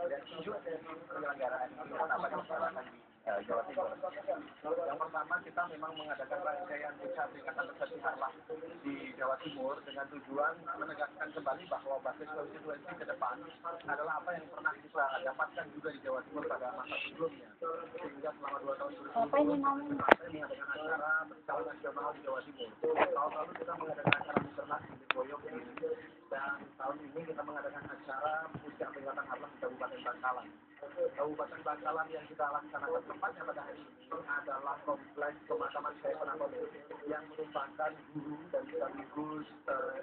dan tujuan dari penyelenggaraan ini apa yang dilakukan di Jawa Timur. Yang pertama, kita memang mengadakan rangkaian puncak peringatan resepsi Harlah di Jawa Timur dengan tujuan menegaskan kembali bahwa basis konstituensi ke depan adalah apa yang pernah kita dapatkan juga di Jawa Timur pada masa sebelumnya. Sehingga selama 2 tahun berturut-turut partai mengadakan acara berskala nasional di Jawa Timur. Tahun lalu kita mengadakan acara Mukernas di Boyong ini, dan tahun ini kita mengadakan acara puncak peringatan Harlah di Kabupaten Bangkalan. Kabupaten Bangkalan yang kita laksanakan tepatnya pada hari ini adalah kompleks pemakaman Syekh Nawawi yang merupakan guru dan sekaligus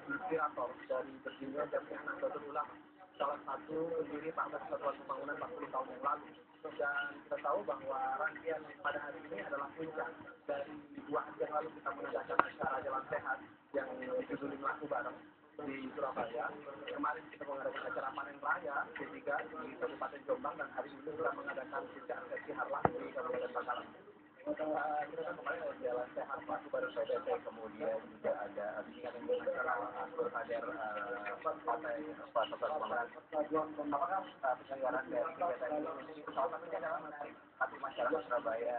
inspirator dari berdirinya Jamiah Nahdlatul Ulama, salah satu pendiri Partai Persatuan Pembangunan 40 tahun yang lalu. Dan kita tahu bahwa rangkaian pada hari ini adalah puncak dari 2 hari yang lalu kita mengadakan acara Jalan Sehat yang dijuduli Melaku Bareng di Surabaya. Kemarin kita mengadakan acara panen raya P3 di Kabupaten Jombang, dan hari ini kita mengadakan puncak resepsi Harlah di Kabupaten Bangkalan. Kita kan kemarin ada Jalan Sehat Melaku Bareng PDP, kemudian juga ada bimbingan yang acara Akur Kader Partai Persatuan Pembangunan. Apakah penyelenggaraan dari kegiatan ini salah satunya adalah menarik hati masyarakat Surabaya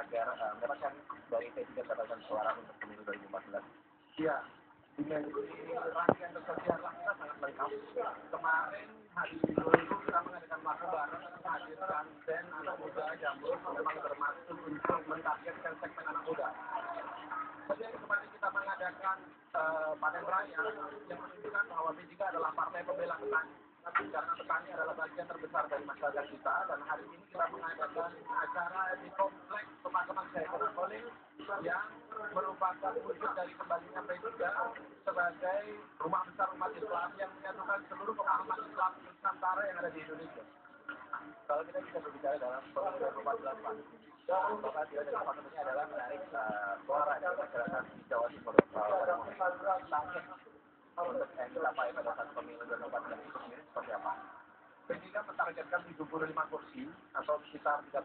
agar mendapatkan dari P3 mendapatkan suara untuk pemilu 2014? Iya. Dimensi rangkaian resepsi Harlah kita sangat lengkap. Kemarin hari Minggu kita mengadakan Melaku Bareng, menghadirkan band anak muda Jamrut, memang bermaksud untuk mentargetkan segmen anak muda. Kemudian kemarin kita mengadakan panen raya yang menunjukkan bahwa P3 adalah partai pembela petani. Karena petani adalah bagian terbesar dari masyarakat kita, dan hari ini kita mengadakan acara di kompleks pemakaman Syekh Nawawi yang merupakan wujud dari kembalinya P3 sebagai rumah besar umat Islam yang menyatukan seluruh pemahaman Islam Nusantara yang ada di Indonesia. Kalau kita bisa berbicara dalam pemilu 2014, maka tidak salah satunya adalah menarik suara dari masyarakat di Jawa Timur. Target untuk yang dicapai pada saat pemilu 2014 itu sendiri seperti apa? P3 mentargetkan 75 kursi atau sekitar 13%.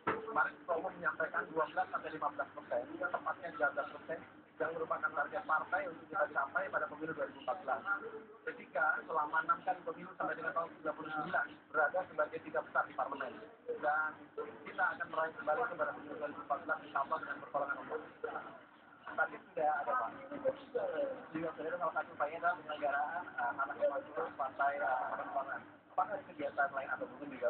Kemarin Ketua Umum menyampaikan 12-15%, tepatnya 13%, yang merupakan target partai untuk kita capai pada pemilu 2014. P3 selama 6 kali pemilu sampai dengan tahun 1999 berada sebagai 3 besar di parlemen, dan kita akan meraih kembali kepada pemilu 2014 insya Allah dengan pertolongan Allah. Tadi sudah ada Pak, juga sudah salah satu upaya dalam penyelenggaraan anak maju partai perempuan. Apakah ada kegiatan lain atau mungkin juga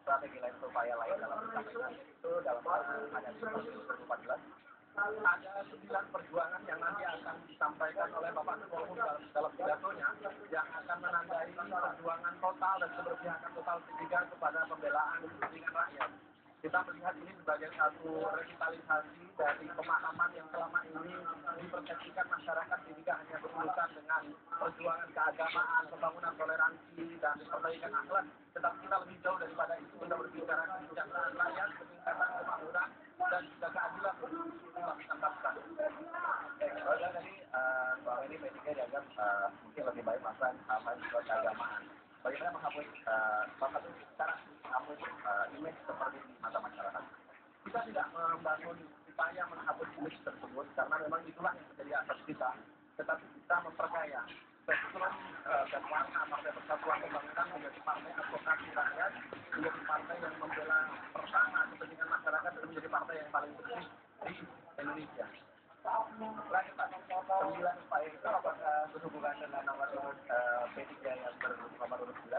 strategi lain upaya lain dalam mencapai itu dalam hanya 2014? Ada 9 perjuangan yang nanti akan disampaikan oleh Bapak Ketua Umum dalam pidatonya, yang akan menandai perjuangan total dan keberpihakan total P3 kepada pembelaan kepentingan rakyat. Kita melihat ini sebagai satu revitalisasi dari pemahaman yang selama ini dipersepsikan masyarakat tidak hanya berurusan dengan perjuangan keagamaan, pembangunan toleransi, dan perbaikan akhlak, tetapi kita lebih jauh daripada itu. Kita berbicara kesejahteraan rakyat, peningkatan pembangunan, dan juga keadilan untuk seluruh lapisan bangsa. Kalau tadi soal ini P3 dianggap mungkin lebih baik masalah hal-hal juga keagamaan. Bagaimana menghapus salah satu cara menghapus image seperti di mata masyarakat? Kita tidak membangun upaya menghapus image tersebut karena memang itulah yang menjadi asas kita, tetapi kita memperkaya spektrum dan warna Partai Persatuan Pembangunan menjadi partai advokasi rakyat, menjadi partai yang membela pertama kepentingan masyarakat, dan menjadi partai yang paling bersih di Indonesia. Terakhir Pak, 9 upaya itu apakah berhubungan dengan nomor urut P3 yang bernomor urut 9?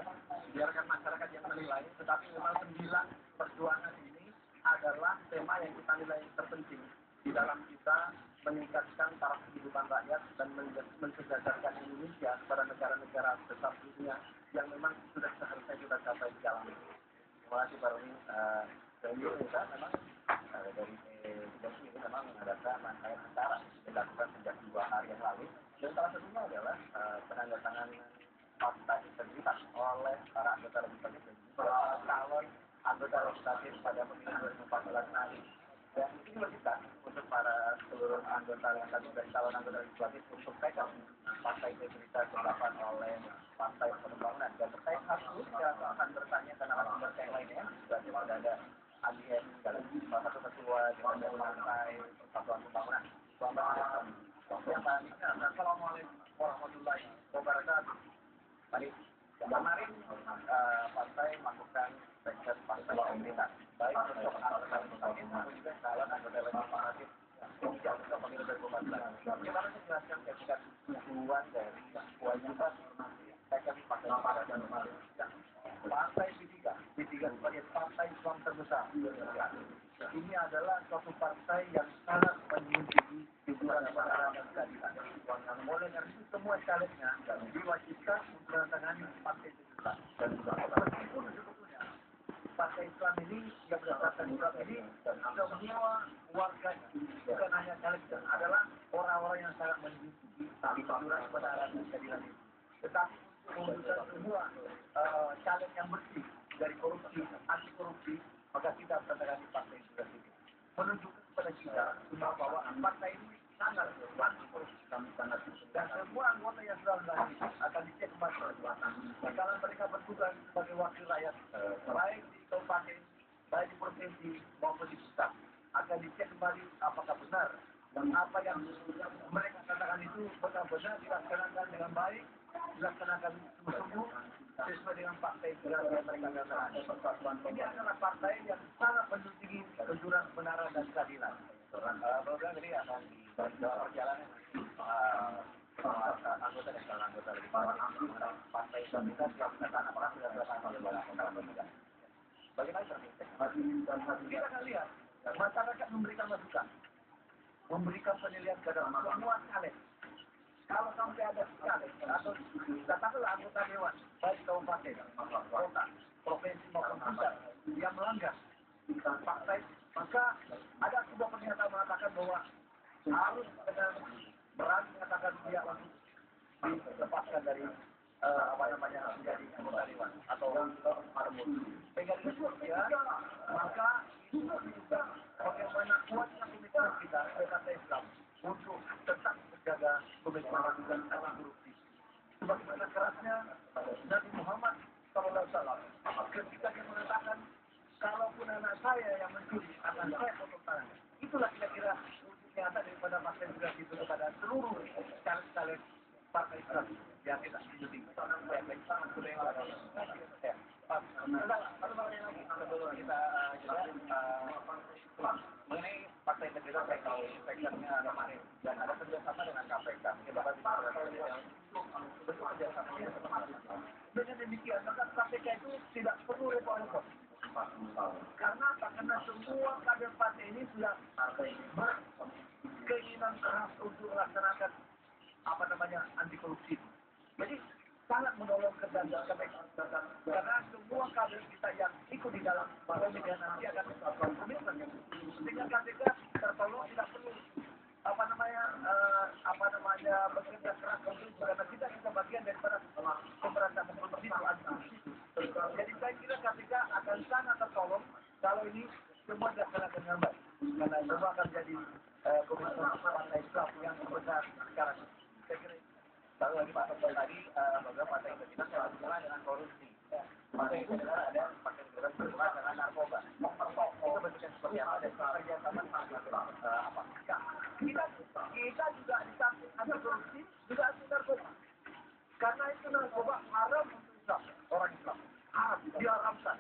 Biarkan masyarakat yang menilai, tetapi memang 9 perjuangan ini adalah tema yang kita nilai terpenting di dalam kita meningkatkan taraf kehidupan rakyat dan mensejajarkan Indonesia kepada negara-negara besar dunia yang memang sudah seharusnya kita capai di dalam ini. Terima kasih Pak Roni. Dan kita memang dari ini memang mengadakan rangkaian acara dilakukan sejak 2 hari yang lalu, dan salah satunya adalah penandatangan fakta integritas oleh para anggota legislatif dan juga calon anggota legislatif pada pemilu 2014 nanti. Dan ini kita untuk para seluruh anggota legislatif dan calon anggota legislatif untuk pegang fakta integritas dilakukan oleh Partai Pembangunan. Dan terkait hal itu kita akan bertanya karena narasumber yang lainnya juga sudah ada ADM dalam salah satu ketua di Partai Persatuan Pembangunan. Assalamualaikum warahmatullahi wabarakatuh. Baik. Kemarin partai melakukan session partai komunitas, baik untuk anggota legislatif maupun juga calon anggota legislatif yang untuk pemilu 2014. Kita harus menjelaskan ketika tujuan dari kewajiban rekening partai dan partai P3 sebagai partai Islam terbesar. Ini adalah suatu partai yang sangat menjunjung kejujuran kebenaran dan keadilan. Oleh karena itu semua calegnya diwajibkan untuk menandatangani partai terbesar. Dan meskipun sebetulnya partai Islam ini yang berdasarkan Islam ini semua warganya, bukan hanya calegnya, adalah orang-orang yang sangat menjunjung kejujuran kebenaran dan keadilan ini. Tetapi untuk semua caleg yang bersih dari korupsi, anti korupsi, maka kita menandatangani partai juga ini. Menunjukkan kepada kita semua bahwa partai ini sangat anti korupsi dan semua anggota yang sudah menangani akan dicek kembali. Kalau mereka bertugas sebagai wakil rakyat, baik di kabupaten, baik di provinsi maupun di pusat, akan dicek kembali apakah benar dan apa yang mereka katakan itu benar-benar dilaksanakan dengan baik, dilaksanakan sungguh-sungguh sesuai dengan partai yang mereka katakan. Ini adalah partai yang sangat menjunjung kejujuran kebenaran dan keadilan. Program ini akan berjalan anggota dan calon anggota legislatif partai Islam kita yang menyatakan apakah sudah dilaksanakan oleh pemerintah. Bagaimana kita akan lihat masyarakat memberikan masukan, memberikan penilaian kepada semua caleg. Kalau sampai ada caleg atau katakanlah anggota dewan, baik kabupaten, kota, provinsi maupun pusat yang melanggar partai, maka ada sebuah pernyataan mengatakan bahwa harus dengan berani mengatakan dia untuk dilepaskan dari menjadi anggota dewan atau parlemen. Sehingga itu ya, maka itu menunjukkan bagaimana kuatnya komitmen kita sebagai Islam untuk tetap menjaga komitmen dan anti korupsi. Sebagaimana kerasnya Nabi Muhammad SAW ketika dia mengatakan, kalaupun anak saya yang mencuri akan saya potong tangannya. Itulah kira-kira wujud nyata daripada partai Islam itu kepada seluruh caleg-caleg partai Islam yang kita ikuti. Mengenai partai integritas saya tahu sektornya kemarin dan ada kerjasama dengan KPK. Kita bentuk kerjasamanya dengan demikian maka KPK itu tidak perlu repot-repot. Karena apa? Karena semua kader partai ini sudah berkeinginan keras untuk melaksanakan anti korupsi. Jadi sangat menolong kerja KPK karena semua kader kita yang ikut di dalam pemilihan nanti akan melakukan komitmen. Sehingga KPK tertolong tidak perlu bekerja keras untuk karena kita bagian daripada pemberantasan korupsi itu anti. Jadi saya kira KPK akan sangat tertolong kalau ini semua dilaksanakan dengan baik. Karena semua akan jadi komitmen partai Islam yang besar sekarang. Saya kira lalu lagi Pak Topol tadi bahwa partai integritas yang berhubungan dengan korupsi. Partai integritas ada partai integritas berhubungan dengan narkoba. Itu bentuknya seperti apa dan kerjasama apa? Kita juga di samping ada korupsi juga ada narkoba. Karena itu narkoba haram untuk Islam, orang Islam. Haram, diharamkan.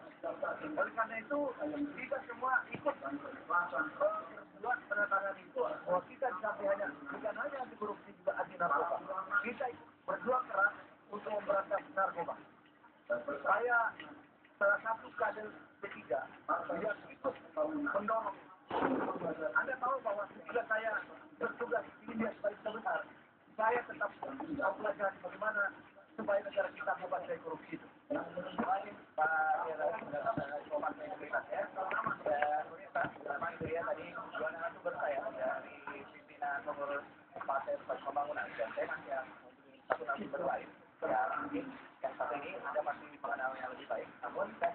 Oleh karena itu kita semua ikut buat penandatangan itu bahwa kita di samping bukan hanya anti korupsi juga anti narkoba. Kita berjuang keras untuk memberantas narkoba. Saya salah satu kader P3 yang ikut mendorong. Anda tahu bahwa ketika saya bertugas di India sebagai terbesar, saya tetap mempelajari bagaimana supaya negara kita bebas dari korupsi. Baik, Pak Partai Integritas ya. Dan itu ya tadi dua narasumber saya dari pimpinan pengurus Partai Pembangunan dan saya masih satu narasumber lain. Ya mungkin yang satu ini Anda masih mengenal yang lebih baik. Namun saya